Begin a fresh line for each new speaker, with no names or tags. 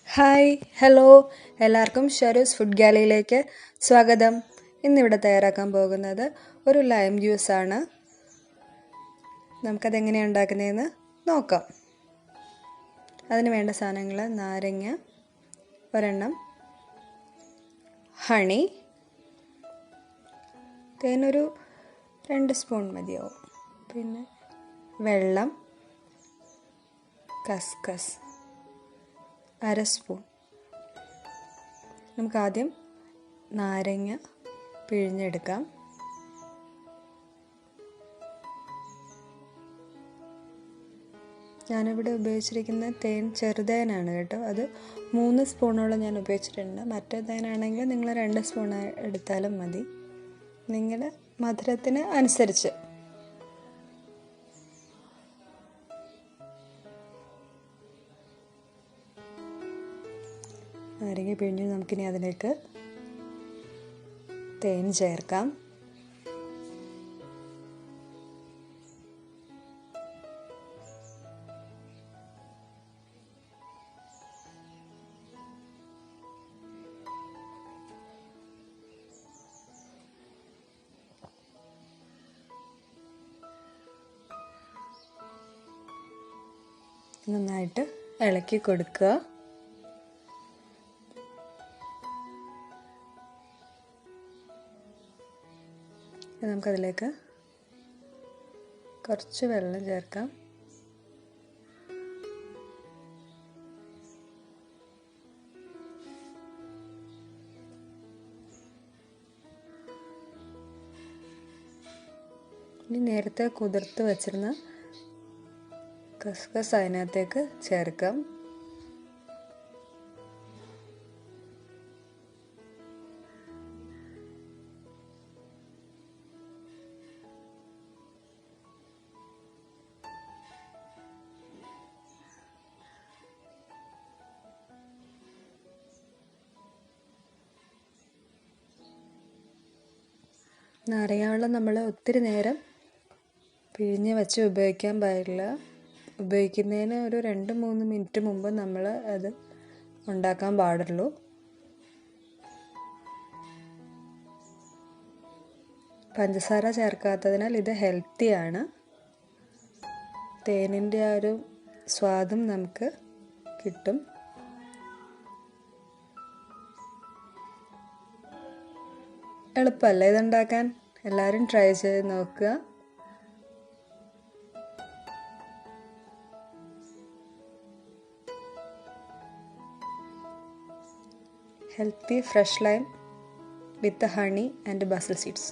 Hi hello എല്ലാവർക്കും ഷറൂസ് food ഗാലയിലേക്ക് സ്വാഗതം. ഇന്നിവിടെ തയ്യാറാക്കാൻ പോകുന്നത് ഒരു ലൈം ജ്യൂസാണ്. നമുക്കതെങ്ങനെയാണ് ഉണ്ടാക്കുന്നതെന്ന് നോക്കാം. അതിന് വേണ്ട സാധനങ്ങൾ: നാരങ്ങ ഒരെണ്ണം, ഹണി, തേനൊരു 2 സ്പൂൺ മതിയാവും, പിന്നെ വെള്ളം, കസ്കസ് 1/2 സ്പൂൺ. നമുക്കാദ്യം നാരങ്ങ പിഴിഞ്ഞെടുക്കാം. ഞാനിവിടെ ഉപയോഗിച്ചിരിക്കുന്ന തേൻ ചെറുതേനാണ് കേട്ടോ. അത് 3 സ്പൂണോളം ഞാൻ ഉപയോഗിച്ചിട്ടുണ്ട്. മറ്റേ തേനാണെങ്കിൽ നിങ്ങൾ 2 സ്പൂൺ എടുത്താലും മതി, നിങ്ങളുടെ മധുരത്തിന് അനുസരിച്ച്. നാരങ്ങ പിഴിഞ്ഞ് നമുക്കിനി അതിലേക്ക് തേൻ ചേർക്കാം. നന്നായിട്ട് ഇളക്കി കൊടുക്കുക. നമുക്കതിലേക്ക് കുറച്ച് വെള്ളം ചേർക്കാം. ഇനി നേരത്തെ കുതിർത്ത് വച്ചിരുന്ന കസ്കസ് അതിനകത്തേക്ക് ചേർക്കാം. നാരങ്ങാവെള്ളം നമ്മൾ ഒത്തിരി നേരം പിഴിഞ്ഞ് വെച്ച് ഉപയോഗിക്കാൻ പാടില്ല. ഉപയോഗിക്കുന്നതിന് ഒരു 2-3 മിനിറ്റ് മുമ്പ് നമ്മൾ അത് ഉണ്ടാക്കാൻ പാടുള്ളൂ. പഞ്ചസാര ചേർക്കാത്തതിനാൽ ഇത് ഹെൽത്തിയാണ്. തേനിൻ്റെ ആ ഒരു സ്വാദും നമുക്ക് കിട്ടും. എളുപ്പമല്ലേ ഇതുണ്ടാക്കാൻ? എല്ലാവരും ട്രൈ ചെയ്ത് നോക്കുക. Healthy fresh lime with honey and Basil seeds.